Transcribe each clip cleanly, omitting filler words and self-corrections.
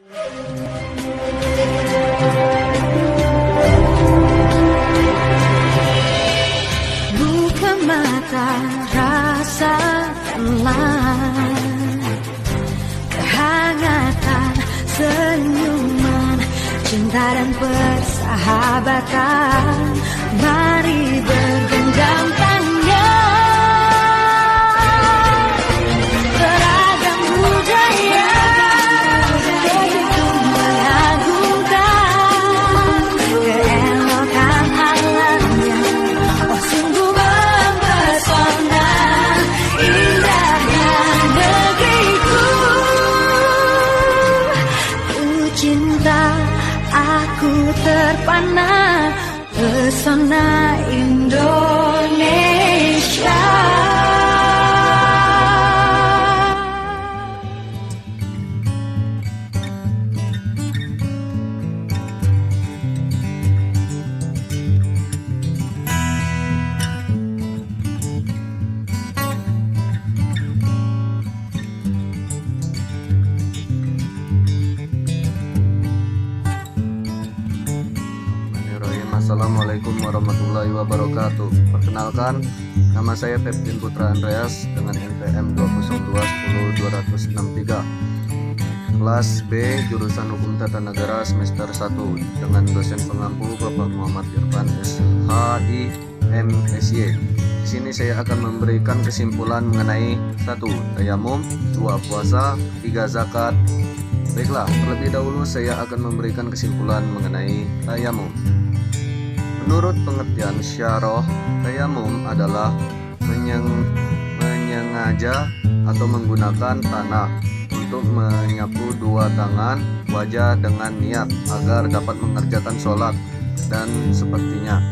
Buka mata, rasakanlah kehangatan senyuman, cinta dan persahabatan. Mari bergenggam tangan, beragam budaya begitu mengagumkan keelokan alamnya. Oh sungguh mempesona indahnya negeriku. Ku cinta, aku terpana pesona Indonesia. Assalamualaikum warahmatullahi wabarakatuh. Perkenalkan, nama saya Peptin Putra Andreas dengan NPM 202102063, kelas B jurusan Hukum Tata Negara semester 1 dengan dosen pengampu Bapak Muhammad Irfan SHI MSY. Di sini saya akan memberikan kesimpulan mengenai 1. Tayamum, 2. Puasa, 3. Zakat. Baiklah, terlebih dahulu saya akan memberikan kesimpulan mengenai tayamum. Menurut pengertian syarah, tayamum adalah menyengaja atau menggunakan tanah untuk menyapu dua tangan wajah dengan niat agar dapat mengerjakan sholat dan sepertinya.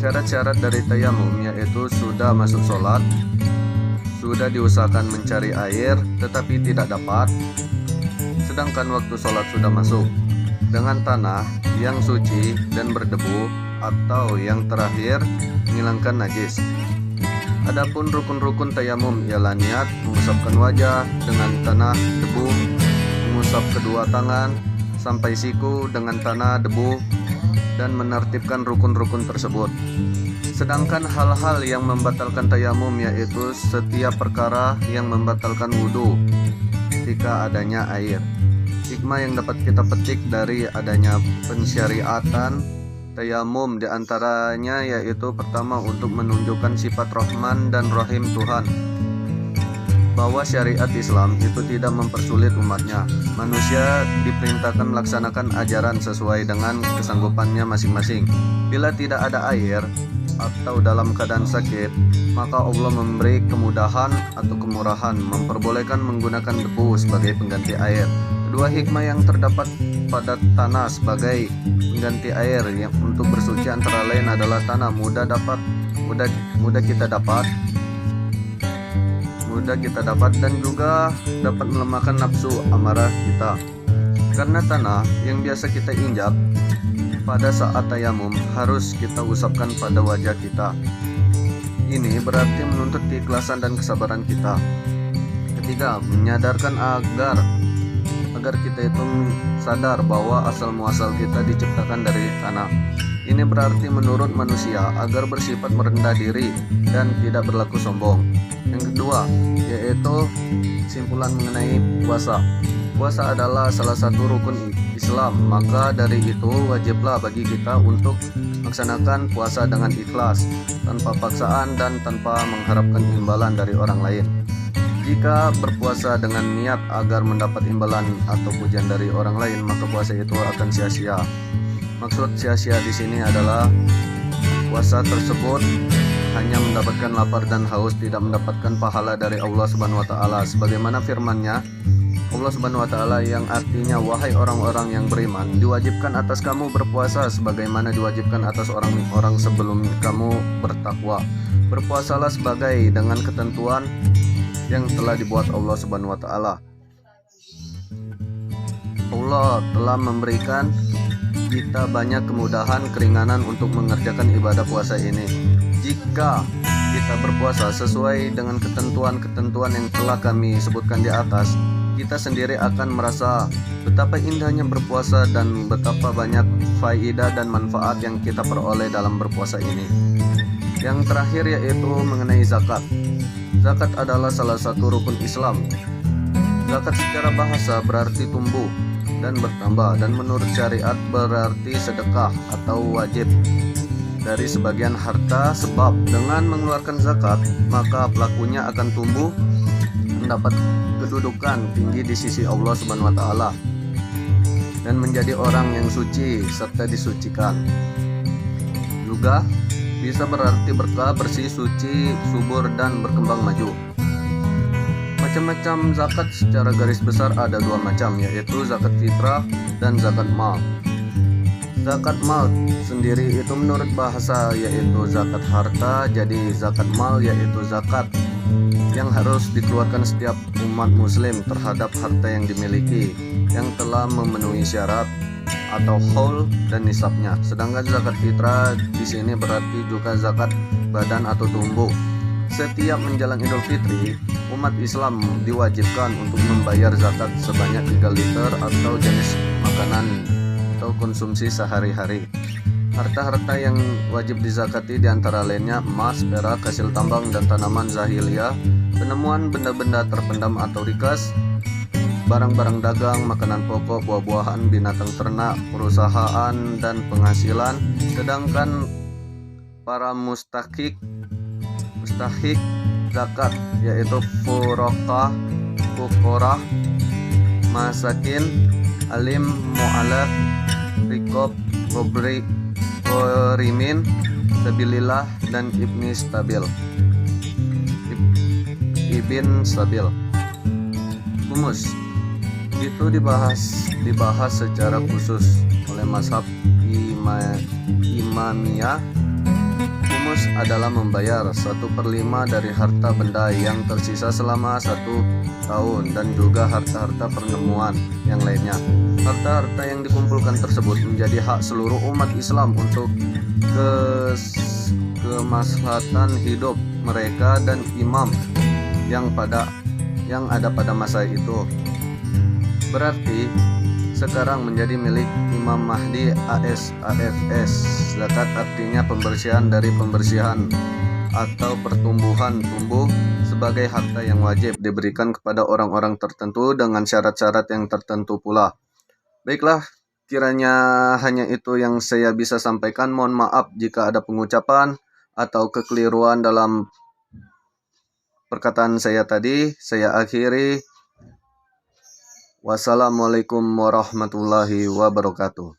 Syarat-syarat dari tayamum yaitu sudah masuk sholat, sudah diusahakan mencari air tetapi tidak dapat, sedangkan waktu sholat sudah masuk, dengan tanah yang suci dan berdebu, atau yang terakhir menghilangkan najis. Adapun rukun-rukun tayamum ialah niat, mengusapkan wajah dengan tanah debu, mengusap kedua tangan sampai siku dengan tanah debu, dan menertibkan rukun-rukun tersebut. Sedangkan hal-hal yang membatalkan tayamum yaitu setiap perkara yang membatalkan wudhu ketika adanya air. Hikmah yang dapat kita petik dari adanya pensyariatan tayamum diantaranya yaitu pertama, untuk menunjukkan sifat Rahman dan Rahim Tuhan, bahwa syariat Islam itu tidak mempersulit umatnya. Manusia diperintahkan melaksanakan ajaran sesuai dengan kesanggupannya masing-masing. Bila tidak ada air atau dalam keadaan sakit, maka Allah memberi kemudahan atau kemurahan, memperbolehkan menggunakan debu sebagai pengganti air. Kedua, hikmah yang terdapat pada tanah sebagai pengganti air yang untuk bersuci antara lain adalah tanah mudah kita dapat dan juga dapat melemahkan nafsu amarah kita. Karena tanah yang biasa kita injak pada saat tayamum harus kita usapkan pada wajah kita. Ini berarti menuntut keikhlasan dan kesabaran kita. Ketiga, menyadarkan agar kita itu sadar bahwa asal muasal kita diciptakan dari tanah. Ini berarti menurut manusia agar bersifat merendah diri dan tidak berlaku sombong. Yang kedua, yaitu kesimpulan mengenai puasa. Puasa adalah salah satu rukun Islam, maka dari itu wajiblah bagi kita untuk melaksanakan puasa dengan ikhlas, tanpa paksaan dan tanpa mengharapkan imbalan dari orang lain. Jika berpuasa dengan niat agar mendapat imbalan atau pujian dari orang lain, maka puasa itu akan sia-sia. Maksud sia-sia di sini adalah puasa tersebut hanya mendapatkan lapar dan haus, tidak mendapatkan pahala dari Allah Subhanahu wa taala. Sebagaimana firman-Nya Allah Subhanahu wa taala yang artinya, wahai orang-orang yang beriman, diwajibkan atas kamu berpuasa sebagaimana diwajibkan atas orang-orang sebelum kamu bertakwa. Berpuasalah sebagai dengan ketentuan yang telah dibuat Allah Subhanahu wa taala. Allah telah memberikan kita banyak kemudahan, keringanan untuk mengerjakan ibadah puasa ini. Jika kita berpuasa sesuai dengan ketentuan-ketentuan yang telah kami sebutkan di atas, kita sendiri akan merasa betapa indahnya berpuasa dan betapa banyak faedah dan manfaat yang kita peroleh dalam berpuasa ini. Yang terakhir yaitu mengenai zakat. Zakat adalah salah satu rukun Islam. Zakat secara bahasa berarti tumbuh dan bertambah, dan menurut syariat berarti sedekah atau wajib dari sebagian harta, sebab dengan mengeluarkan zakat maka pelakunya akan tumbuh, mendapat kedudukan tinggi di sisi Allah Subhanahu wa taala dan menjadi orang yang suci serta disucikan. Juga bisa berarti berkah, bersih, suci, subur, dan berkembang maju. Macam-macam zakat secara garis besar ada dua macam, yaitu zakat fitrah dan zakat mal. Zakat mal sendiri itu menurut bahasa yaitu zakat harta, jadi zakat mal yaitu zakat yang harus dikeluarkan setiap umat muslim terhadap harta yang dimiliki yang telah memenuhi syarat atau haul dan nisabnya. Sedangkan zakat fitrah di sini berarti juga zakat badan atau tubuh. Setiap menjelang Idul Fitri, umat Islam diwajibkan untuk membayar zakat sebanyak 3 liter atau jenis makanan atau konsumsi sehari-hari. Harta-harta yang wajib dizakati diantara lainnya emas, perak, hasil tambang dan tanaman zahiliyah, penemuan benda-benda terpendam atau rikas, barang-barang dagang, makanan pokok, buah-buahan, binatang ternak, perusahaan dan penghasilan. Sedangkan para mustahik zakat yaitu fuqarah, masakin, alim, mu'alaf, rikob, rimin, sabilillah dan ibn stabil. Humus itu dibahas secara khusus oleh mazhab Imamiyah. Humus adalah membayar 1/5 dari harta benda yang tersisa selama 1 tahun dan juga harta-harta penemuan yang lainnya. Harta-harta yang dikumpulkan tersebut menjadi hak seluruh umat Islam untuk kemaslahatan hidup mereka dan imam yang ada pada masa itu. Berarti sekarang menjadi milik Imam Mahdi AFS. Zakat artinya pembersihan dari pembersihan atau pertumbuhan tumbuh sebagai harta yang wajib diberikan kepada orang-orang tertentu dengan syarat-syarat yang tertentu pula. Baiklah, kiranya hanya itu yang saya bisa sampaikan. Mohon maaf jika ada pengucapan atau kekeliruan dalam perkataan saya tadi. Saya akhiri. Wassalamualaikum warahmatullahi wabarakatuh.